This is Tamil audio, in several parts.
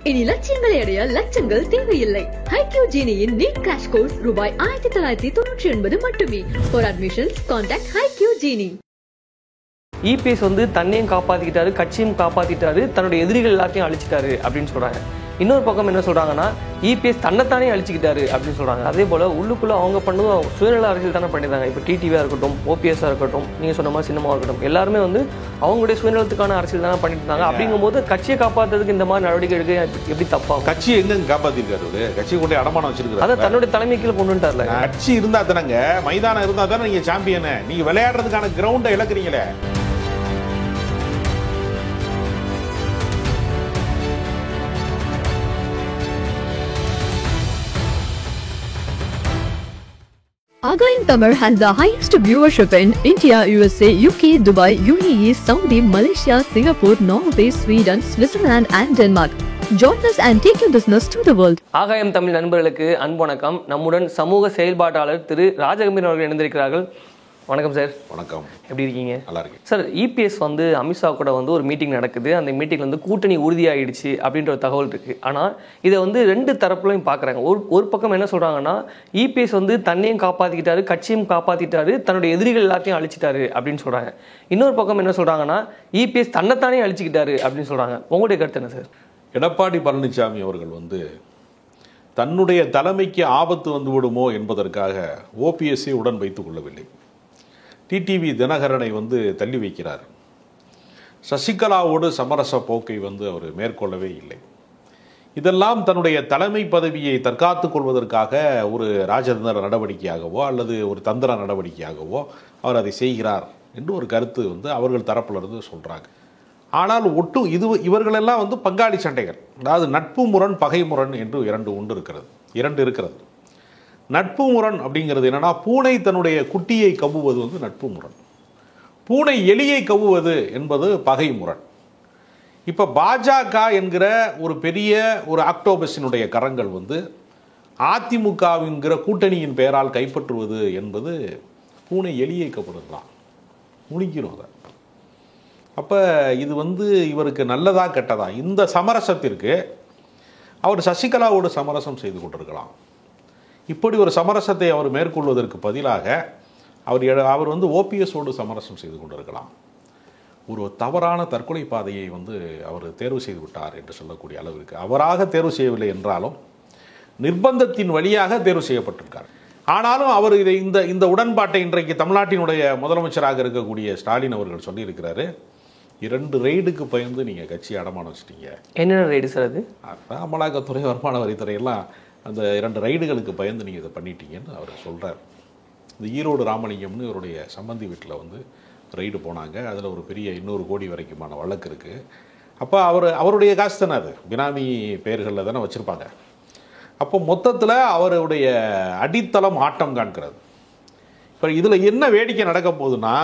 இனி லட்சியங்களை அடைய லட்சங்கள் தேவையில்லை. HiQ Genie-யின் நீட் கிராஷ் கோர்ஸ் ரூபாய் 1999 மட்டுமே. For admissions, contact HiQ Genie. EPS தன்னையும் காப்பாத்திக்கிட்டாரு, கட்சியும் காப்பாத்திட்டாரு, தன்னுடைய எதிரிகள் எல்லாத்தையும் அழிச்சிட்டாரு அப்படின்னு சொல்றாங்க. இன்னொரு பக்கம் என்ன சொல்றாங்கன்னா, இபிஎஸ் தன்னைத்தானே அழிச்சிக்கிட்டாரு அப்படின்னு சொல்றாங்க. அதே போல உள்ளுக்குள்ள அவங்க பண்ணதும் சுயநல அரசியல் தானே பண்ணியிருந்தாங்க. இப்போ டிடிவியா இருக்கட்டும், ஓபிஎஸ்ஸா இருக்கட்டும், நீங்க சொன்ன மாதிரி சினிமாவா இருக்கட்டும், எல்லாருமே அவங்களுடைய சுயநலத்துக்கான அரசியல் தானே பண்ணிட்டு இருந்தாங்க. அப்படிங்கும் போது கட்சியை காப்பாற்றுறதுக்கு இந்த மாதிரி நடவடிக்கை எடுக்க எப்படி தப்பா? கட்சி எங்க காப்பாத்திருக்காரு? கட்சி கொண்டு அடமானம் வச்சிருக்காரு. அதை தன்னுடைய தலைமை கீழே கொண்டு வந்துட்டார்ல. கட்சி இருந்தா தானங்க, மைதானம் இருந்தா தானே நீங்க சாம்பியன். நீங்க விளையாடுறதுக்கான கிரவுண்டை இழக்கிறீங்களே. Aghaim Tamil has the highest viewership in India, USA, UK, Dubai, UAE, Saudi, Malaysia, Singapore, Norway, Sweden, Switzerland and Denmark. Join us and take your business to the world. ஆகாயம் தமிழ் நண்பர்களுக்கு அன்பு வணக்கம். நம்முடன் சமூக செயல்பாட்டாளர் திரு ராஜகம்பீரன் அவர்கள் இணைந்திருக்கிறார்கள். வணக்கம் சார். வணக்கம். எப்படி இருக்கீங்க? நல்லா இருக்கு சார். இபிஎஸ் அமித்ஷா கூட ஒரு மீட்டிங் நடக்குது. அந்த மீட்டிங்ல கூட்டணி உறுதியாயிடுச்சு அப்படின்ற ஒரு தகவல் இருக்கு. ஆனால் இதை ரெண்டு தரப்புலையும் பார்க்குறாங்க. ஒரு பக்கம் என்ன சொல்றாங்கன்னா, இபிஎஸ் தன்னையும் காப்பாத்திக்கிட்டாரு, கட்சியும் காப்பாத்திட்டாரு, தன்னுடைய எதிரிகள் எல்லாத்தையும் அழிச்சிட்டாரு அப்படின்னு சொல்றாங்க. இன்னொரு பக்கம் என்ன சொல்றாங்கன்னா, இபிஎஸ் தன்னைத்தானே அழிச்சிக்கிட்டாரு அப்படின்னு சொல்றாங்க. உங்களுடைய கருத்து என்ன சார்? எடப்பாடி பழனிசாமி அவர்கள் தன்னுடைய தலைமைக்கு ஆபத்து வந்துவிடுமோ என்பதற்காக ஓபிஎஸ்ஐ உடன் வைத்துக் கொள்ளவில்லை. டிடிவி தினகரனை தள்ளி வைக்கிறார். சசிகலாவோடு சமரச போக்கை அவர் மேற்கொள்ளவே இல்லை. இதெல்லாம் தன்னுடைய தலைமை பதவியை தற்காத்துக் கொள்வதற்காக ஒரு ராஜதந்திர நடவடிக்கையாகவோ அல்லது ஒரு தந்திர நடவடிக்கையாகவோ அவர் அதை செய்கிறார் என்று ஒரு கருத்து அவர்கள் தரப்பிலிருந்து சொல்றாங்க. ஆனால் இவர்களெல்லாம் பங்காளி சண்டைகள். அதாவது நட்பு முரண், பகை முரண் என்று இரண்டு இருக்கிறது. நட்பு முரண் அப்படிங்கிறது என்னன்னா, பூனை தன்னுடைய குட்டியை கவ்வுவது நட்பு முரண். பூனை எலியை கவ்வுவது என்பது பகை முரண். இப்ப பாஜக என்கிற ஒரு பெரிய ஒரு ஆக்டோபஸினுடைய கரங்கள் அதிமுகவின்கிற கூட்டணியின் பெயரால் கைப்பற்றுவது என்பது பூனை எலியை கவ்வுறதுதான், முழிக்கணும் அதை. அப்ப இது இவருக்கு நல்லதா கெட்டதா? இந்த சமரசத்திற்கு அவர் சசிகலாவோடு சமரசம் செய்து கொண்டிருக்கலாம். இப்படி ஒரு சமரசத்தை அவர் மேற்கொள்வதற்கு பதிலாக அவர் ஓபிஎஸோடு சமரசம் செய்து கொண்டிருக்கலாம். ஒரு தவறான தற்கொலை பாதையை அவர் தேர்வு செய்து விட்டார் என்று சொல்லக்கூடிய அளவிற்கு, அவராக தேர்வு செய்யவில்லை என்றாலும் நிர்பந்தத்தின் வழியாக தேர்வு செய்யப்பட்டிருக்கார். ஆனாலும் அவர் இந்த உடன்பாட்டை இன்றைக்கு தமிழ்நாட்டினுடைய முதலமைச்சராக இருக்கக்கூடிய ஸ்டாலின் அவர்கள் சொல்லியிருக்கிறாரு. 2 ரெய்டுக்கு பயந்து நீங்க கட்சி அடமானம் வச்சிட்டீங்க. என்னென்ன ரெய்டு சார்? அது அமலாக்கத்துறை, வருமான வரித்துறை எல்லாம் அந்த 2 ரெய்டுகளுக்கு பயந்து நீங்கள் இதை பண்ணிட்டீங்கன்னு அவர் சொல்கிறார். இந்த ஈரோடு ராமலிங்கம்னு இவருடைய சம்பந்தி வீட்டில் ரெய்டு போனாங்க. அதில் ஒரு பெரிய 200 கோடி வரைக்குமான வழக்கு இருக்குது. அப்போ அவருடைய காசு தானே, அது பினாமி பெயர்களில் தானே வச்சுருப்பாங்க. அப்போ மொத்தத்தில் அவருடைய அடித்தளம் ஆட்டம் காண்கிறது. இப்போ இதில் என்ன வேடிக்கை நடக்க போகுதுன்னா,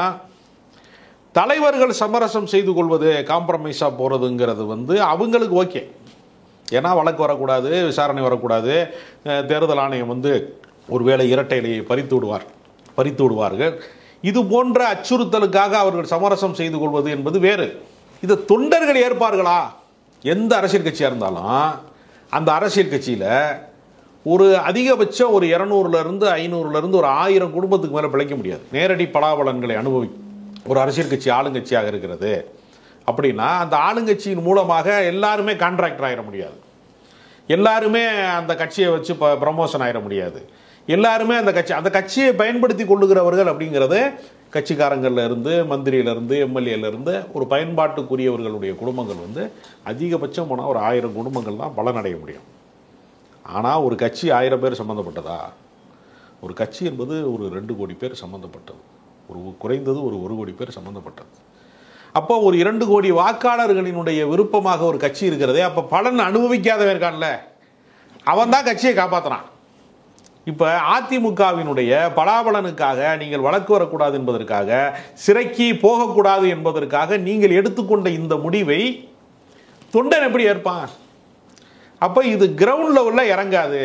தலைவர்கள் சமரசம் செய்து கொள்வது, காம்ப்ரமைஸாக போகிறதுங்கிறது அவங்களுக்கு ஓகே. ஏன்னா வழக்கு வரக்கூடாது, விசாரணை வரக்கூடாது, தேர்தல் ஆணையம் ஒருவேளை இரட்டை இலையை பறித்து விடுவார்கள். இது போன்ற அச்சுறுத்தலுக்காக அவர்கள் சமரசம் செய்து கொள்வது என்பது வேறு. இதை தொண்டர்கள் ஏற்பார்களா? எந்த அரசியல் கட்சியாக இருந்தாலும் அந்த அரசியல் கட்சியில் ஒரு அதிகபட்சம் ஒரு 200லேருந்து 500லேருந்து ஒரு 1000 குடும்பத்துக்கு மேலே பிழைக்க முடியாது. நேரடி பலாபலன்களை ஒரு அரசியல் கட்சி ஆளுங்கட்சியாக இருக்கிறது அப்படின்னா, அந்த ஆளுங்கட்சியின் மூலமாக எல்லாருமே கான்ட்ராக்டர் ஆகிட முடியாது, எல்லாருமே அந்த கட்சியை வச்சு ப்ரமோஷன் ஆகிட முடியாது, எல்லாருமே அந்த கட்சியை பயன்படுத்தி கொள்ளுகிறவர்கள் அப்படிங்கிறது கட்சிக்காரங்கள்ல இருந்து, மந்திரியிலிருந்து, எம்எல்ஏலேருந்து ஒரு பயன்பாட்டுக்குரியவர்களுடைய குடும்பங்கள் அதிகபட்சம் போனால் ஒரு 1000 குடும்பங்கள் தான் பலனடைய முடியும். ஆனால் ஒரு கட்சி 1000 பேர் சம்மந்தப்பட்டதா? ஒரு கட்சி என்பது ஒரு 2 கோடி பேர் சம்மந்தப்பட்டது, குறைந்தது ஒரு 1 கோடி பேர் சம்மந்தப்பட்டது. அப்போ ஒரு 2 கோடி வாக்காளர்களினுடைய விருப்பமாக ஒரு கட்சி இருக்கிறதே, அப்போ பலன் அனுபவிக்காதவன் இருக்கான்ல, அவன் தான் கட்சியை காப்பாற்றுறான். இப்போ அதிமுகவினுடைய பலாபலனுக்காக நீங்கள் வழக்கு வரக்கூடாது என்பதற்காக, சிறைக்கு போகக்கூடாது என்பதற்காக நீங்கள் எடுத்துக்கொண்ட இந்த முடிவை தொண்டன் எப்படி ஏற்பான்? அப்போ இது கிரவுண்ட் லெவலில் இறங்காது.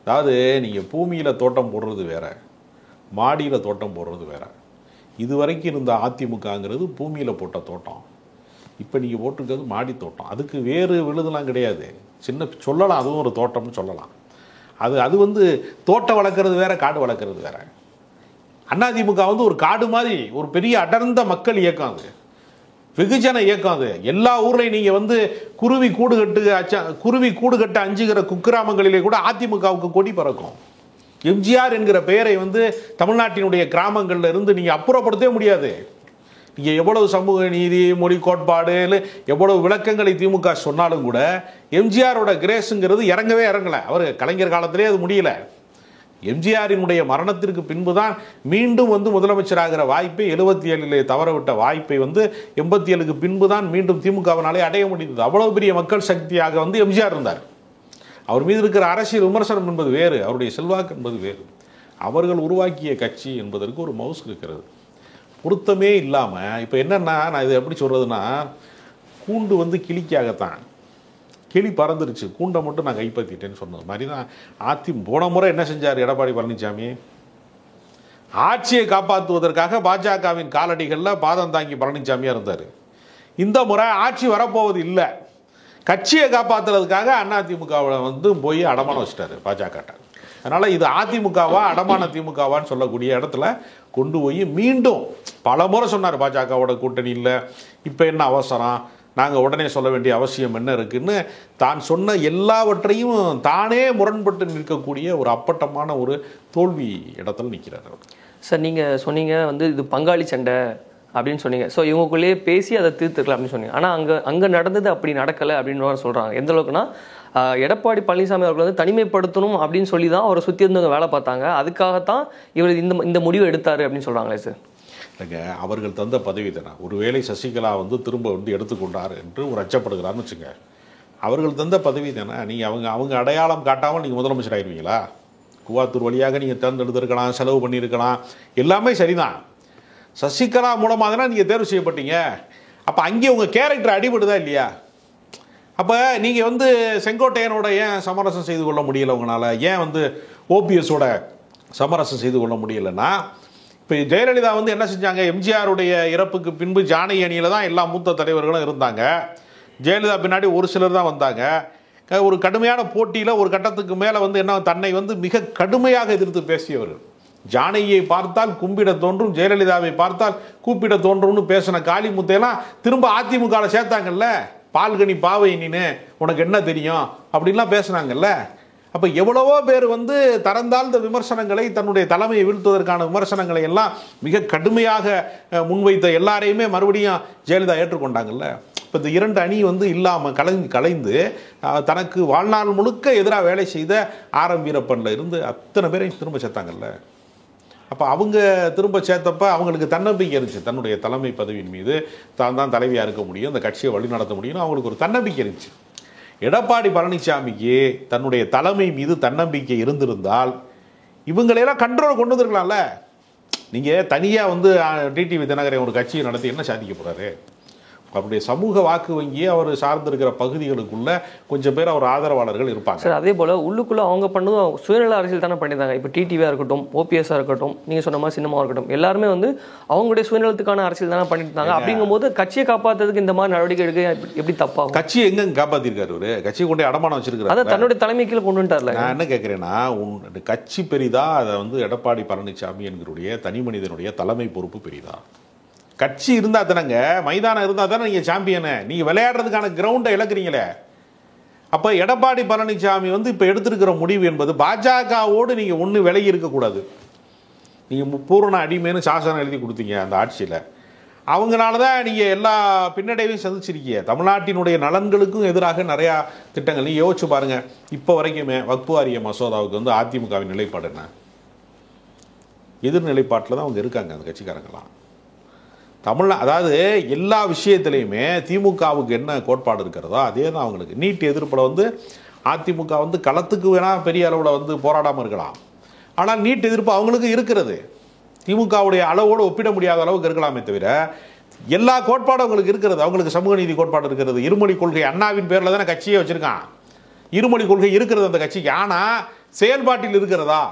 அதாவது நீங்கள் பூமியில் தோட்டம் போடுறது வேற, மாடியில் தோட்டம் போடுறது வேற. இதுவரைக்கும் இருந்த அதிமுகங்கிறது பூமியில் போட்ட தோட்டம். இப்போ நீங்கள் போட்டிருக்கிறது மாடி தோட்டம். அதுக்கு வேறு விழுதுலாம் கிடையாது, சின்ன சொல்லலாம், அதுவும் ஒரு தோட்டம்னு சொல்லலாம். அது வந்து தோட்டம் வளர்க்குறது வேறு, காடு வளர்க்குறது வேறு. அதிமுக வந்து ஒரு காடு மாதிரி ஒரு பெரிய அடர்ந்த மக்கள் இயக்கம், அது வெகுஜன இயக்கம். அது எல்லா ஊர்லையும் நீங்கள் வந்து குருவி கூடு கட்டு அஞ்சுகிற குக்கிராமங்களிலே கூட அதிமுகவுக்கு கொடி பறக்கும். எம்ஜிஆர் என்கிற பெயரை வந்து தமிழ்நாட்டினுடைய கிராமங்களில் இருந்து நீங்கள் அப்புறப்படுத்தவே முடியாது. நீங்கள் எவ்வளவு சமூக நீதி, மொழி கோட்பாடு, எவ்வளவு விளக்கங்களை திமுக சொன்னாலும் கூட எம்ஜிஆரோட கிரேஸுங்கிறது இறங்கலை. அவர் கலைஞர் காலத்திலே அது முடியல. எம்ஜிஆரினுடைய மரணத்திற்கு பின்பு தான் மீண்டும் வந்து முதலமைச்சராகிற வாய்ப்பை 77 தவறவிட்ட வாய்ப்பை வந்து 87க்கு பின்பு தான் மீண்டும் திமுகவினாலே அடைய முடிந்தது. அவ்வளவு பெரிய மக்கள் சக்தியாக வந்து எம்ஜிஆர் இருந்தார். அவர் மீது இருக்கிற அரசியல் விமர்சனம் என்பது வேறு, அவருடைய செல்வாக்கு என்பது வேறு. அவர்கள் உருவாக்கிய கட்சி என்பதற்கு ஒரு மவுஸ் இருக்கிறது, பொருத்தமே இல்லாமல். இப்போ என்னென்னா, நான் இதை எப்படி சொல்கிறதுனா, கூண்டு வந்து கிளிக்காகத்தான், கிளி பறந்துருச்சு, கூண்டை மட்டும் நான் கைப்பற்றிட்டேன்னு சொன்னது மாதிரி தான். போன முறை என்ன செஞ்சார் எடப்பாடி பழனிசாமி? ஆட்சியை காப்பாற்றுவதற்காக பாஜகவின் காலடிகளில் பாதம் தாங்கி பழனிசாமியாக இருந்தார். இந்த முறை ஆட்சி வரப்போவது இல்லை, கட்சியை காப்பாற்றுறதுக்காக அதிமுகவில் வந்து போய் அடமானம் வச்சிட்டாரு பாஜக. அதனால் இது அதிமுகவா அடமான திமுகவான்னு சொல்லக்கூடிய இடத்துல கொண்டு போய் மீண்டும் பல முறை சொன்னார், பாஜகவோட கூட்டணி இல்லை, இப்போ என்ன அவசரம், நாங்கள் உடனே சொல்ல வேண்டிய அவசியம் என்ன இருக்குன்னு தான் சொன்ன எல்லாவற்றையும் தானே முரண்பட்டு நிற்கக்கூடிய ஒரு அப்பட்டமான ஒரு தோல்வி இடத்துல நிற்கிறார். சார், நீங்கள் சொன்னீங்க வந்து இது பங்காளி சண்டை அப்படின்னு சொன்னீங்க. ஸோ இவங்களுக்குள்ளேயே பேசி அதை தீர்த்துக்கலாம் அப்படின்னு சொன்னீங்க. ஆனால் அங்கே நடந்தது அப்படி நடக்கலை அப்படின்னு சொல்கிறாங்க. எந்த அளவுக்குன்னா, எடப்பாடி பழனிசாமி அவர்கள் வந்து தனிமைப்படுத்தணும் அப்படின்னு சொல்லி தான் அவரை சுற்றி இருந்தவங்க வேலை பார்த்தாங்க. அதுக்காகத்தான் இவர் இந்த முடிவை எடுத்தார் அப்படின்னு சொல்கிறாங்களே சார். இல்லைங்க, அவர்கள் தந்த பதவி தானே. ஒருவேளை சசிகலா வந்து திரும்ப வந்து எடுத்துக்கொண்டார் என்று ஒரு அச்சப்படுகிறான்னு வச்சுங்க, அவர்கள் தந்த பதவி தானே. நீங்கள் அவங்க அடையாளம் காட்டாமல் நீங்கள் முதலமைச்சர் ஆயிடுவீங்களா? கூவாத்தூர் வழியாக நீங்கள் தேர்ந்தெடுத்திருக்கலாம், செலவு பண்ணியிருக்கலாம், எல்லாமே சரிதான். சசிகலா மூலமாக தானே நீங்கள் தேர்வு செய்யப்பட்டீங்க. அப்போ அங்கே உங்கள் கேரக்டர் அடிபடுதா இல்லையா? அப்போ நீங்கள் வந்து செங்கோட்டையனோட ஏன் சமரசம் செய்து கொள்ள முடியலை உங்களால்? ஏன் வந்து ஓபிஎஸோட சமரசம் செய்து கொள்ள முடியலைன்னா, இப்போ ஜெயலலிதா வந்து என்ன செஞ்சாங்க, எம்ஜிஆருடைய இறப்புக்கு பின்பு ஜானகி அணியில் தான் எல்லா மூத்த தலைவர்களும் இருந்தாங்க. ஜெயலலிதா பின்னாடி ஒரு சிலர் தான் வந்தாங்க. ஒரு கடுமையான போட்டியில் ஒரு கட்டத்துக்கு மேலே வந்து என்ன, தன்னை வந்து மிக கடுமையாக எதிர்த்து பேசியவர். ஜானகியை பார்த்தால் கும்பிட தோன்றும், ஜெயலலிதாவை பார்த்தால் கூப்பிட தோன்றும்னு பேசின காளிமுத்தையெல்லாம் திரும்ப அதிமுகவில் சேர்த்தாங்கல்ல. பால்கனி பாவை நீனு, உனக்கு என்ன தெரியும் அப்படின்லாம் பேசுனாங்கல்ல. அப்போ எவ்வளவோ பேர் வந்து தரந்தாழ்ந்த விமர்சனங்களை, தன்னுடைய தலைமையை வீழ்த்துவதற்கான விமர்சனங்களை எல்லாம் மிக கடுமையாக முன்வைத்த எல்லாரையுமே மறுபடியும் ஜெயலலிதா ஏற்றுக்கொண்டாங்கல்ல. இப்போ இந்த இரண்டு அணி வந்து இல்லாமல் கலைந்து தனக்கு வாழ்நாள் முழுக்க எதிராக வேலை செய்த ஆர்.எம். வீரப்பனில் இருந்து அத்தனை பேரையும் திரும்ப சேர்த்தாங்கல்ல. அப்போ அவங்க திரும்ப சேர்த்தப்ப அவங்களுக்கு தன்னம்பிக்கை இருந்துச்சு, தன்னுடைய தலைமை பதவியின் மீது தான் தலைவியாக இருக்க முடியும், அந்த கட்சியை வழி நடத்த முடியும், அவங்களுக்கு ஒரு தன்னம்பிக்கை இருந்துச்சு. எடப்பாடி பழனிசாமிக்கு தன்னுடைய தலைமை மீது தன்னம்பிக்கை இருந்திருந்தால் இவங்களையெல்லாம் கண்ட்ரோல் கொண்டு வந்துருக்கலாம்ல. நீங்கள் தனியாக வந்து டிடிவி தினகரன் ஒரு கட்சியை நடத்தி என்ன சாதிக்க போகிறாரு? அவருடைய சமூக வாக்கு வங்கியை அவர் சார்ந்திருக்கிற பகுதிகளுக்குள்ள கொஞ்சம் பேர் அவர் ஆதரவாளர்கள் இருப்பாங்க சார். அதே போல் உள்ளுக்குள்ளே அவங்க பண்ணதும் சுயநல அரசியல் தானே பண்ணியிருந்தாங்க. இப்போ டிடிவியாக இருக்கட்டும், ஓபிஎஸ்ஸாக இருக்கட்டும், நீங்கள் சொன்ன மாதிரி சின்னமாக இருக்கட்டும், எல்லாருமே வந்து அவங்களுடைய சுயநலத்துக்கான அரசியல் தானே பண்ணிட்டு இருந்தாங்க. அப்படிங்கும்போது கட்சியை காப்பாற்றுறதுக்கு இந்த மாதிரி நடவடிக்கை எடுக்க எப்படி தப்பாகும்? கட்சியை எங்கே காப்பாற்றிருக்காரு அவரு? கட்சியை கொண்டு அடமானம் வச்சிருக்காரு, அதை தன்னுடைய தலைமை கீழே கொண்டு வந்துட்டார்ல. நான் என்ன கேட்குறேன்னா, கட்சி பெரிதா, அதை வந்து எடப்பாடி பழனிசாமி என்கிற தனி மனிதனுடைய தலைமை பொறுப்பு பெரிதா? கட்சி இருந்தால் தானேங்க, மைதானம் இருந்தால் தானே நீங்கள் சாம்பியனு, நீங்கள் விளையாடுறதுக்கான கிரவுண்டை இழக்கிறீங்களே. அப்போ எடப்பாடி பழனிசாமி வந்து இப்போ எடுத்திருக்கிற முடிவு என்பது பாஜகவோடு நீங்கள் ஒன்று விலகி இருக்கக்கூடாது. நீங்கள் பூரண அடிமைன்னு சாசனம் எழுதி கொடுத்தீங்க அந்த ஆட்சியில். அவங்களால தான் நீங்கள் எல்லா பின்னடைவையும் சந்திச்சிருக்கீங்க. தமிழ்நாட்டினுடைய நலன்களுக்கும் எதிராக நிறையா திட்டங்கள் நீங்கள் யோசிச்சு பாருங்கள். இப்போ வரைக்குமே வக்ஃபு வாரிய மசோதாவுக்கு வந்து அதிமுகவின் நிலைப்பாடு என்ன? எதிர்நிலைப்பாட்டில் தான் அவங்க இருக்காங்க அந்த கட்சிக்காரங்களாம். அதாவது எல்லா விஷயத்திலையுமே திமுகவுக்கு என்ன கோட்பாடு இருக்கிறதோ அதே தான் அவங்களுக்கு. நீட் எதிர்ப்பில் வந்து அதிமுக வந்து களத்துக்கு வேணால் பெரிய அளவில் வந்து போராடாமல் இருக்கலாம், ஆனால் நீட் எதிர்ப்பு அவங்களுக்கு இருக்கிறது. திமுகவுடைய அளவோடு ஒப்பிட முடியாத அளவுக்கு இருக்கலாமே தவிர எல்லா கோட்பாடும் அவங்களுக்கு இருக்கிறது. அவங்களுக்கு சமூக நீதி கோட்பாடு இருக்கிறது. இருமொழி கொள்கை அண்ணாவின் பேரில் தானே கட்சியே வச்சுருக்கான். இருமொழி கொள்கை இருக்கிறது அந்த கட்சிக்கு. ஆனால் செயல்பாட்டில் இருக்கிறதா,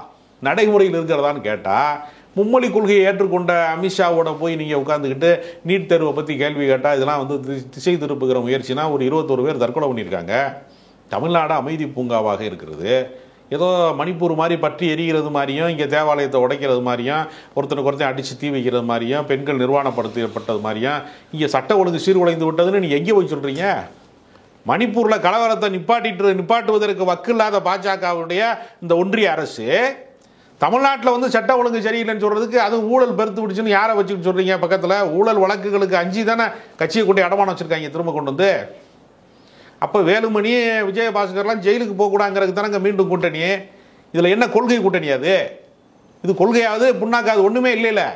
நடைமுறையில் இருக்கிறதான்னு கேட்டால் மும்மொழி கொள்கையை ஏற்றுக்கொண்ட அமித்ஷாவோட போய் நீங்கள் உட்காந்துக்கிட்டு நீட் தேர்வை பற்றி கேள்வி கேட்டால் இதெல்லாம் வந்து திசை திருப்புகிற முயற்சினா ஒரு 21 பேர் தற்கொலை பண்ணியிருக்காங்க. தமிழ்நாடு அமைதி பூங்காவாக இருக்கிறது. ஏதோ மணிப்பூர் மாதிரி பற்றி எரிகிறது மாதிரியும், இங்கே தேவாலயத்தை உடைக்கிறது மாதிரியும், ஒருத்தனுக்கு ஒருத்தன் அடித்து தீ வைக்கிறது மாதிரியும், பெண்கள் நிர்வாணப்படுத்தப்பட்டது மாதிரியும், இங்கே சட்ட ஒழுங்கு சீர்குலைந்து விட்டதுன்னு நீங்கள் எங்கே போய் சொல்கிறீங்க? மணிப்பூரில் கலவரத்தை நிப்பாட்டுவதற்கு வக்கு இல்லாத பாஜகவுடைய இந்த ஒன்றிய அரசு தமிழ்நாட்டில் வந்து சட்ட ஒழுங்கு சரியில்லைன்னு சொல்கிறதுக்கு அது ஊழல் பெருத்து விடுச்சுன்னு யாரை வச்சுக்கிட்டு சொல்கிறீங்க? பக்கத்தில் ஊழல் வழக்குகளுக்கு அஞ்சு தானே கட்சியை கொண்டு அடமானம் வச்சுருக்காங்க திரும்ப கொண்டு வந்து. அப்போ வேலுமணி விஜயபாஸ்கர்லாம் ஜெயிலுக்கு போகக்கூடாங்கிறதுக்கு தானங்க மீண்டும் கூட்டணி. இதில் என்ன கொள்கை கூட்டணி? அது இது கொள்கையாவது புண்ணாக்காது ஒன்றுமே இல்லை.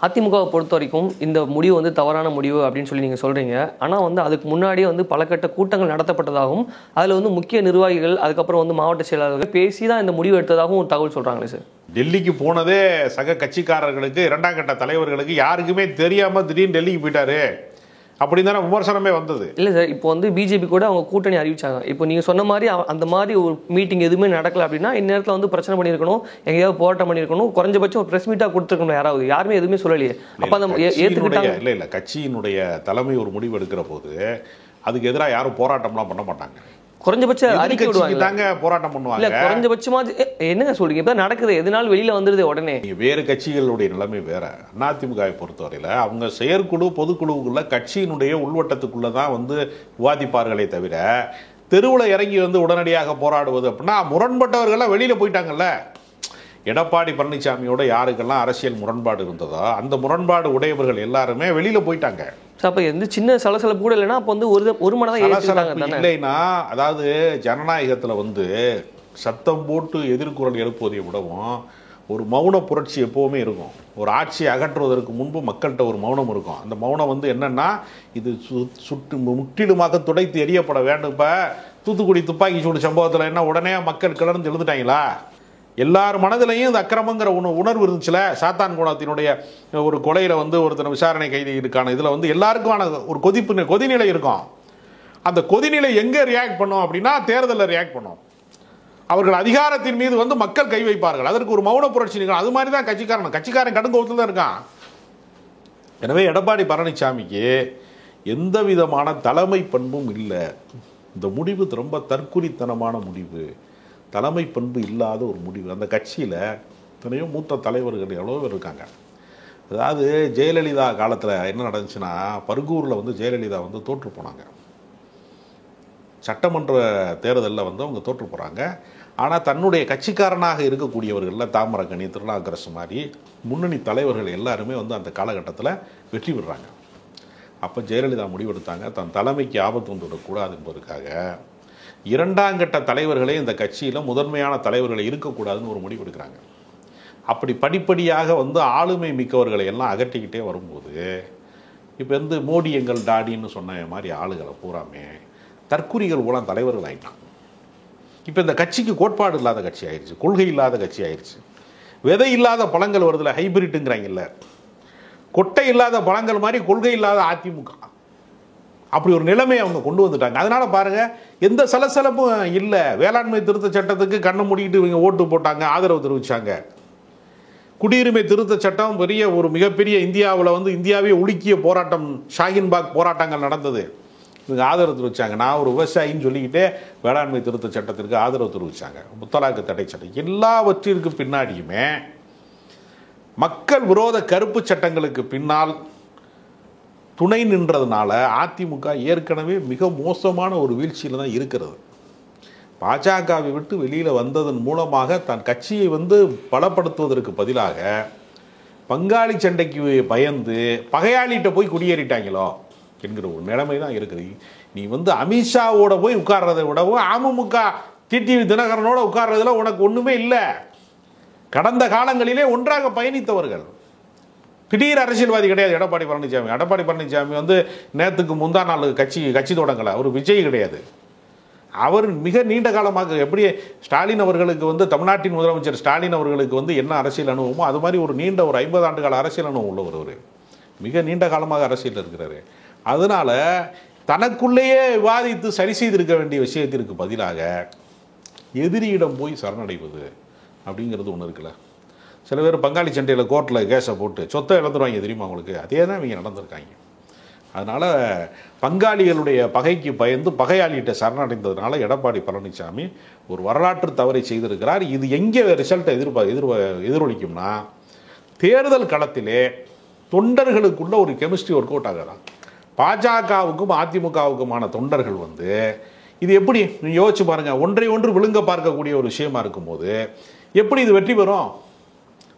அதிமுகவை பொறுத்த வரைக்கும் இந்த முடிவு வந்து தவறான முடிவு அப்படின்னு சொல்லி நீங்கள் சொல்கிறீங்க. ஆனால் வந்து அதுக்கு முன்னாடியே வந்து பல கட்ட கூட்டங்கள் நடத்தப்பட்டதாகவும் அதில் வந்து முக்கிய நிர்வாகிகள் அதுக்கப்புறம் வந்து மாவட்ட செயலாளர்கள் பேசி தான் இந்த முடிவு எடுத்ததாகவும் ஒரு தகவல் சொல்கிறாங்களே சார். டெல்லிக்கு போனதே சக கட்சிக்காரர்களுக்கு, 2ஆம் கட்ட தலைவர்களுக்கு யாருக்குமே தெரியாமல் திடீர்னு டெல்லிக்கு போயிட்டாரு அப்படின்னு தானே விமர்சனமே வந்தது. இல்லை சார், இப்போ வந்து பிஜேபி கூட அவங்க கூட்டணி அறிவிச்சாங்க. இப்போ நீங்கள் சொன்ன மாதிரி அந்த மாதிரி ஒரு மீட்டிங் எதுவுமே நடக்கல அப்படின்னா இந்நேரத்தில் வந்து பிரச்சனை பண்ணியிருக்கணும், எங்கேயாவது போராட்டம் பண்ணியிருக்கணும், குறைஞ்சபட்சம் ஒரு ப்ரெஸ் மீட்டாக கொடுத்துருக்கணும். யாருமே எதுவுமே சொல்லலையே. அப்போ அந்த ஏற்றுக்கிட்டாங்க. இல்லை கட்சியினுடைய தலைமை ஒரு முடிவு எடுக்கிற போது அதுக்கு எதிராக யாரும் போராட்டம்லாம் பண்ண மாட்டாங்க. குறைஞ்சபட்ச அறிக்கை விடுவாங்க, போராட்டம் பண்ணுவாங்க. இல்ல குறைஞ்சபட்சமா என்னங்க சொல்றீங்க? இப்ப நடக்குது, எதனால வெளியில வந்துருது உடனே. வேறு கட்சிகளுடைய நிலைமை வேற. அதிமுகவை பொறுத்தவரையில அவங்க செயற்குழு பொதுக்குழுவுக்குள்ள கட்சியினுடைய உள்வட்டத்துக்குள்ள தான் வந்து விவாதிப்பார்களே தவிர தெருவில் இறங்கி வந்து உடனடியாக போராடுவது அப்படின்னா முரண்பட்டவர்கள்லாம் வெளியில போயிட்டாங்கல்ல. எடப்பாடி பழனிசாமியோட யாருக்கெல்லாம் அரசியல் முரண்பாடு இருந்ததோ அந்த முரண்பாடு உடையவர்கள் எல்லாருமே வெளியில போயிட்டாங்க. அப்ப எந்த சின்ன சலசலப்பு கூட இல்லைன்னா அப்ப வந்து ஒரு மனதான் இல்லைன்னா, அதாவது ஜனநாயகத்துல வந்து சத்தம் போட்டு எதிர்குரல் எழுப்புவதை விடவும் ஒரு மௌன புரட்சி எப்பவுமே இருக்கும். ஒரு ஆட்சியை அகற்றுவதற்கு முன்பு மக்கள்கிட்ட ஒரு மௌனம் இருக்கும். அந்த மௌனம் வந்து என்னன்னா, இது முற்றிலுமாக துடைத்து எரியப்பட வேண்டும். இப்ப தூத்துக்குடி துப்பாக்கி சூடு சம்பவத்தில் என்ன உடனே மக்கள் கிளர்ந்து எழுந்துட்டாங்களா? எல்லார் மனதிலையும் இந்த அக்கிரமங்கிற உணர்வு இருந்துச்சுல. சாத்தான்குளத்தினுடைய ஒரு கொலையில் வந்து ஒருத்தர் விசாரணை கைதி இருக்கான இதில் வந்து எல்லாருக்குமான ஒரு கொதிநிலை இருக்கும். அந்த கொதிநிலை எங்கே ரியாக்ட் பண்ணும் அப்படின்னா தேர்தலில் ரியாக்ட் பண்ணும். அவர்கள் அதிகாரத்தின் மீது வந்து மக்கள் கை வைப்பார்கள். அதற்கு ஒரு மௌன புரட்சி நிகழும். அது மாதிரி தான் கட்சிக்காரன் கடுங்கோவத்தில் தான் இருக்கான். எனவே எடப்பாடி பழனிசாமிக்கு எந்த விதமான தலைமை பண்பும் இல்லை. இந்த முடிவு ரொம்ப தற்குறித்தனமான முடிவு, தலைமை பண்பு இல்லாத ஒரு முடிவு. அந்த கட்சியில் எத்தனையோ மூத்த தலைவர்கள் எவ்வளோ பேர் இருக்காங்க. அதாவது ஜெயலலிதா காலத்தில் என்ன நடந்துச்சுன்னா, பர்கூரில் வந்து ஜெயலலிதா வந்து தோற்று போனாங்க. சட்டமன்ற தேர்தலில் வந்து அவங்க தோற்று போகிறாங்க. ஆனால் தன்னுடைய கட்சிக்காரனாக இருக்கக்கூடியவர்களில் தாமரகனி, திருநாவுக்கரசு மாதிரி முன்னணி தலைவர்கள் எல்லாருமே வந்து அந்த காலகட்டத்தில் வெற்றி பெறுறாங்க. அப்போ ஜெயலலிதா முடிவெடுத்தாங்க, தன் தலைமைக்கு ஆபத்து வந்து விடக்கூடாது என்பதற்காக 2ஆம் கட்ட தலைவர்களே இந்த கட்சியில் முதன்மையான தலைவர்களை இருக்கக்கூடாதுன்னு ஒரு முடிவு எடுக்கிறாங்க. அப்படி படிப்படியாக வந்து ஆளுமை மிக்கவர்களை எல்லாம் அகற்றிக்கிட்டே வரும்போது இப்போ வந்து மோடி எங்கள் டாடின்னு சொன்ன மாதிரி ஆளுகளை பூராமே தற்குறிகள் மூலம் தலைவர்கள் ஆகிட்டான். இப்போ இந்த கட்சிக்கு கோட்பாடு இல்லாத கட்சி ஆயிடுச்சு, கொள்கை இல்லாத கட்சி ஆயிடுச்சு. விதை இல்லாத பழங்கள் வருதுல, ஹைபிரிட்டுங்கிறாங்கல்ல, கொட்டை இல்லாத பழங்கள் மாதிரி கொள்கை இல்லாத அதிமுக. அப்படி ஒரு நிலைமையை அவங்க கொண்டு வந்துட்டாங்க. அதனால பாருங்க, எந்த சலசலப்பும் இல்லை. வேளாண்மை திருத்த சட்டத்துக்கு கண்ணை மூடிக்கிட்டு இவங்க ஓட்டு போட்டாங்க, ஆதரவு தெரிவிச்சாங்க. குடியுரிமை திருத்த சட்டம் பெரிய ஒரு மிகப்பெரிய இந்தியாவில் வந்து இந்தியாவே உலுக்கிய போராட்டம், ஷாஹின்பாக் போராட்டங்கள் நடந்தது. இவங்க ஆதரவு தெரிவிச்சாங்க. நான் ஒரு விவசாயின்னு சொல்லிக்கிட்டே வேளாண்மை திருத்த சட்டத்திற்கு ஆதரவு தெரிவிச்சாங்க. முத்தலாக்கு தடை சட்டம், எல்லாவற்றிற்கு பின்னாடியுமே மக்கள் விரோத கருப்பு சட்டங்களுக்கு பின்னால் துணை நின்றதுனால அதிமுக ஏற்கனவே மிக மோசமான ஒரு வீழ்ச்சியில் தான் இருக்கிறது. பாஜகவை விட்டு வெளியில் வந்ததன் மூலமாக தன் கட்சியை வந்து பலப்படுத்துவதற்கு பதிலாக பங்காளி சண்டைக்கு பயந்து பகையாளிகிட்ட போய் குடியேறிட்டாங்களோ என்கிற ஒரு நிலைமை தான் இருக்குது. நீ வந்து அமித்ஷாவோட போய் உட்கார்றதை விடவும் அமமுக டிடிவி தினகரனோட உட்கார்றதுல உனக்கு ஒன்றுமே இல்லை. கடந்த காலங்களிலே ஒன்றாக பயணித்தவர்கள். திடீர் அரசியல்வாதி கிடையாது எடப்பாடி பழனிசாமி. எடப்பாடி பழனிசாமி வந்து நேற்றுக்கு முந்தா நாள் கட்சி தொடங்கலை. அவர் விஜய் கிடையாது. அவர் மிக நீண்ட காலமாக, எப்படி ஸ்டாலின் அவர்களுக்கு வந்து தமிழ்நாட்டின் முதலமைச்சர் ஸ்டாலின் அவர்களுக்கு வந்து என்ன அரசியல் அனுபவமோ அது மாதிரி ஒரு நீண்ட ஒரு 50 ஆண்டு கால அரசியல் அனுபவம் உள்ளவர். அவர் மிக நீண்ட காலமாக அரசியல் இருக்கிறாரு. அதனால தனக்குள்ளேயே விவாதித்து சரி செய்திருக்க வேண்டிய விஷயத்திற்கு பதிலாக எதிரியிடம் போய் சரணடைவது அப்படிங்கிறது ஒன்று இருக்குல்ல. சில பேர் பங்காளி சண்டையில் கோர்ட்டில் கேஸை போட்டு சொத்தை இழந்துருவாங்க தெரியுமா அவங்களுக்கு. அதே தான் இவங்க நடந்திருக்காங்க. அதனால் பங்காளிகளுடைய பகைக்கு பயந்து பகையாளிகிட்ட சரணடைந்ததுனால எடப்பாடி பழனிசாமி ஒரு வரலாற்று தவறை செய்திருக்கிறார். இது எங்கே ரிசல்ட்டை எதிரொலிக்கும்னா, தேர்தல் களத்திலே தொண்டர்களுக்குள்ள ஒரு கெமிஸ்ட்ரி ஒர்க் அவுட் ஆகிறான். பாஜகவுக்கும் அதிமுகவுக்குமான தொண்டர்கள் வந்து இது எப்படி யோசிச்சு பாருங்க, ஒன்றை ஒன்று விழுங்க பார்க்கக்கூடிய ஒரு விஷயமா இருக்கும்போது எப்படி இது வெற்றி பெறும்?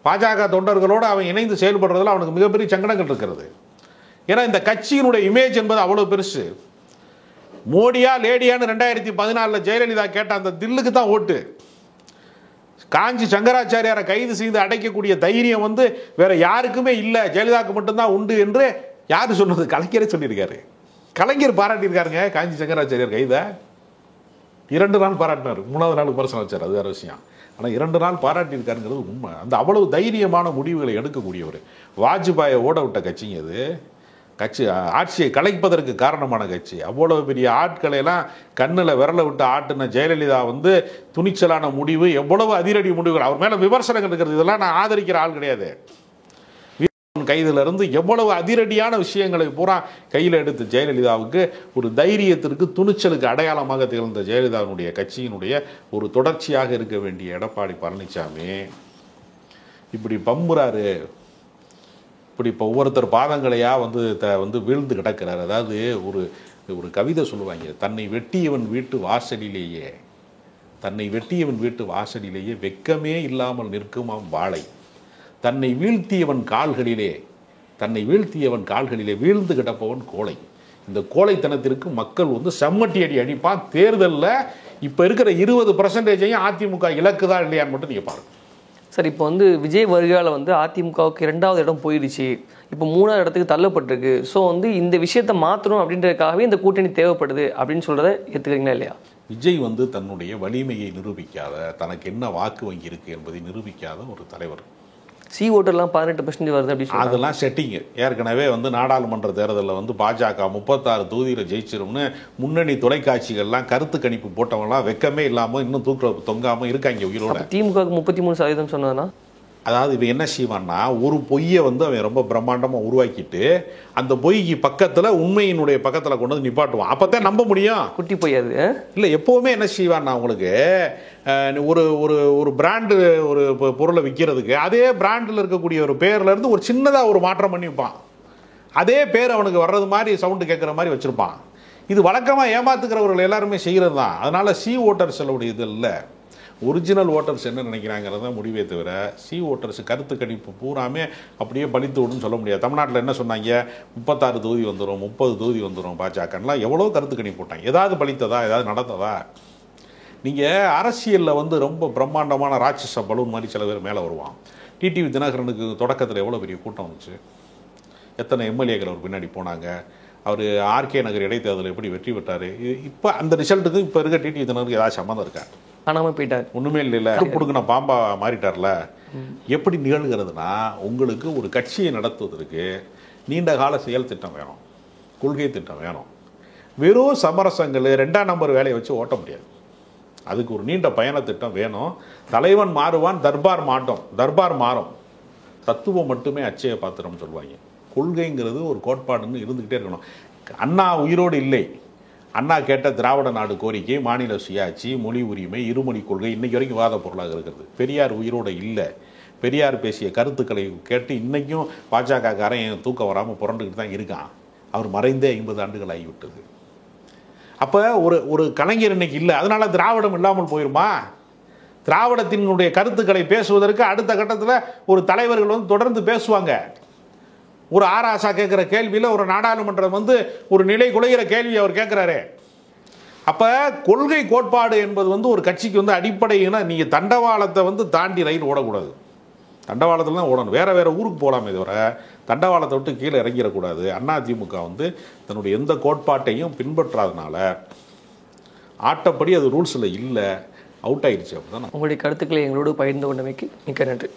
பாஜக தொண்டர்களோடு அவன் இணைந்து செயல்படுறதுல அவனுக்கு மிகப்பெரிய சங்கடங்கள் இருக்கிறது. ஏன்னா இந்த கட்சியினுடைய இமேஜ் என்பது அவ்வளவு பெருசு. மோடியா லேடியான்னு 2014 ஜெயலலிதா கேட்ட அந்த தில்லுக்கு தான் ஓட்டு. காஞ்சி சங்கராச்சாரியாரை கைது செய்து அடைக்கக்கூடிய தைரியம் வந்து வேற யாருக்குமே இல்லை, ஜெயலலிதாவுக்கு மட்டும்தான் உண்டு என்று யாரு சொன்னது? கலைஞரே சொல்லியிருக்காரு. கலைஞர் பாராட்டியிருக்காருங்க காஞ்சி சங்கராச்சாரியார் கைதை. 2 நாள் பாராட்டினார், 3வது நாள் விமர்சனம் வச்சார், அது வேற விஷயம். ஆனால் 2 நாள் பாராட்டியிருக்காருங்கிறது உண்மை. அந்த அவ்வளவு தைரியமான முடிவுகளை எடுக்கக்கூடியவர். வாஜ்பாயை ஓட விட்ட கட்சிங்க அது. கட்சி ஆட்சியை கலைப்பதற்கு காரணமான கட்சி. அவ்வளவு பெரிய ஆட்களையெல்லாம் கண்ணில் விரல விட்டு ஆட்டின ஜெயலலிதா வந்து துணிச்சலான முடிவு, எவ்வளவு அதிரடி முடிவுகள். அவர் மேலே விமர்சனங்கள் இருக்கிறது, இதெல்லாம் நான் ஆதரிக்கிற ஆள் கிடையாது. கைதிலிருந்து எவ்வளவு அதிரடியான விஷயங்களை பூரா கையில் எடுத்து ஜெயலலிதாவுக்கு ஒரு தைரியத்திற்கு துணிச்சலுக்கு அடையாளமாக திகழ்ந்த ஜெயலலிதாவுடைய கட்சியினுடைய ஒரு தொடர்ச்சியாக இருக்க வேண்டிய எடப்பாடி பழனிசாமி இப்படி பம்புறாரு. இப்படி இப்போ ஒவ்வொருத்தர் பாதங்களையா வந்து வீழ்ந்து கிடக்கிறார். அதாவது ஒரு கவிதை சொல்லுவாங்க, தன்னை வெட்டியவன் வீட்டு வாசலிலேயே வெட்கமே இல்லாமல் நிற்குமாம் வாளை, தன்னை வீழ்த்தியவன் கால்களிலே வீழ்ந்து கிடப்பவன் கோழை. இந்த கோழைத்தனத்திற்கு மக்கள் வந்து செம்மட்டி அடி அடிப்பான். தேர்தலில் இப்போ இருக்கிற 20% அதிமுக இலக்குதா இல்லையான்னு மட்டும் நீங்கள் பாருங்க சார். இப்போ வந்து விஜய் வருகையால் வந்து அதிமுகவுக்கு 2வது இடம் போயிடுச்சு, இப்போ 3வது இடத்துக்கு தள்ளப்பட்டிருக்கு. ஸோ வந்து இந்த விஷயத்தை மாற்றணும் அப்படின்றதுக்காகவே இந்த கூட்டணி தேவைப்படுது அப்படின்னு சொல்கிறத ஏற்றுக்கிறீங்களா இல்லையா? விஜய் வந்து தன்னுடைய வலிமையை நிரூபிக்காத, தனக்கு என்ன வாக்கு வங்கி இருக்குது என்பதை நிரூபிக்காத ஒரு தலைவர். சி ஓட்டர்லாம் 18% வருது அப்படின்னு அதெல்லாம் செட்டிங்கு. ஏற்கனவே வந்து நாடாளுமன்ற தேர்தலில் வந்து பாஜக 36 தொகுதியில் ஜெயிச்சிரும்னு முன்னணி தொலைக்காட்சிகள்லாம் கருத்து கணிப்பு போட்டவங்களாம் வெக்கமே இல்லாமல் இன்னும் தொங்காமல் இருக்காங்க உயிரோட. திமுக 33% சொன்னதுன்னா, அதாவது இவன் என்ன செய்வான்னா, ஒரு பொய்யை வந்து அவன் ரொம்ப பிரம்மாண்டமாக உருவாக்கிட்டு அந்த பொய்க்கு பக்கத்தில் உண்மையினுடைய பக்கத்தில் கொண்டு வந்து நிப்பாட்டுவான். அப்போ தான் நம்ப முடியும். குட்டி பொய்யாது இல்லை, எப்போவுமே என்ன செய்வான்னா, உங்களுக்கு ஒரு ஒரு பிராண்டு ஒரு பொருளை விற்கிறதுக்கு அதே பிராண்டில் இருக்கக்கூடிய ஒரு பேர்லேருந்து ஒரு சின்னதாக ஒரு மாற்றம் பண்ணி வைப்பான். அதே பேர் அவனுக்கு வர்றது மாதிரி சவுண்டு கேட்குற மாதிரி வச்சுருப்பான். இது வழக்கமாக ஏமாத்துக்கிறவர்கள் எல்லாருமே செய்கிறது தான். அதனால் சி ஓட்டர்ஸ் செல்லக்கூடிய இது இல்லை. ஒரிஜினல் ஓட்டர்ஸ் என்ன நினைக்கிறாங்கிறது தான் முடிவே தவிர சி ஓட்டர்ஸ் கருத்து கணிப்பு பூராமே அப்படியே பலித்து விடுன்னு சொல்ல முடியாது. தமிழ்நாட்டில் என்ன சொன்னாங்க, 36 தொகுதி வந்துடும், 30 தொகுதி வந்துடும் பாஜகலாம் எவ்வளோ கருத்து கணிப்பு போட்டாங்க. ஏதாவது பலித்ததா, ஏதாவது நடந்ததா? நீங்கள் அரசியலில் வந்து ரொம்ப பிரம்மாண்டமான ராட்சச பலூன் மாதிரி சில பேர் மேலே வருவான். டிடிவி தினகரனுக்கு தொடக்கத்தில் எவ்வளோ பெரிய கூட்டம் வந்துச்சு, எத்தனை எம்எல்ஏக்கள் அவர் பின்னாடி போனாங்க, அவர் ஆர்கே நகர் இடைத்தேர்தலில் எப்படி வெற்றி பெற்றார். இப்போ அந்த ரிசல்ட்டுக்கு இப்போ இருக்க டிடிவி தினகருக்கு ஏதாவது சம்மந்தம் இருக்கா? காணாமல் போயிட்டார், ஒன்றுமே இல்லை. கொடுக்குன பாம்பா மாறிட்டார்ல. எப்படி நிகழ்கிறதுனா, உங்களுக்கு ஒரு கட்சியை நடத்துவதற்கு நீண்ட கால செயல் திட்டம் வேணும், கொள்கை திட்டம் வேணும். வெறும் சமரசங்கள் 2ஆம் நம்பர் வேலையை வச்சு ஓட்ட முடியாது. அதுக்கு ஒரு நீண்ட பயண திட்டம் வேணும். தலைவன் மாறுவான், தர்பார் மாறும். தத்துவம் மட்டுமே அச்சய பாத்திரம் சொல்லுவாங்க. கொள்கைங்கிறது ஒரு கோட்பாடுன்னு இருந்துக்கிட்டே இருக்கணும். அண்ணா உயிரோடு இல்லை. அண்ணா கேட்ட திராவிட நாடு கோரிக்கை, மாநில சுயாட்சி, மொழி உரிமை, இருமொழி கொள்கை இன்னைக்கு வரைக்கும் வாத பொருளாக இருக்கிறது. பெரியார் உயிரோடு இல்லை. பெரியார் பேசிய கருத்துக்களை கேட்டு இன்றைக்கும் பாஜகக்காரன் தூக்கம் வராமல் புரண்டுக்கிட்டு தான் இருக்கான். அவர் மறைந்தே 50 ஆண்டுகள் ஆகிவிட்டது. அப்போ ஒரு கலைஞர் இன்னைக்கு இல்லை. அதனால திராவிடம் இல்லாமல் போயிருமா? திராவிடத்தினுடைய கருத்துக்களை பேசுவதற்கு அடுத்த கட்டத்தில் ஒரு தலைவர்கள் வந்து தொடர்ந்து பேசுவாங்க. ஒரு ஆராசா கேட்குற கேள்வியில் ஒரு நாடாளுமன்றம் வந்து ஒரு நிலை குலைகிற கேள்வி அவர் கேட்குறாரு. அப்போ கொள்கை கோட்பாடு என்பது வந்து ஒரு கட்சிக்கு வந்து அடிப்படைன்னா, நீங்கள் தண்டவாளத்தை வந்து தாண்டி ரயில் ஓடக்கூடாது. தண்டவாளத்தில் தான் ஓடணும். வேறு ஊருக்கு போகலாமே தவிர தண்டவாளத்தை விட்டு கீழே இறங்கிடக்கூடாது. அதிமுக வந்து தன்னுடைய எந்த கோட்பாட்டையும் பின்பற்றாதனால ஆட்டப்படி அது ரூல்ஸில் இல்லை, அவுட் ஆயிடுச்சு. அப்படி தான். உங்களுடைய கருத்துக்களை எங்களோடு பகிர்ந்து கொண்டமைக்கு மிக்க நன்றி.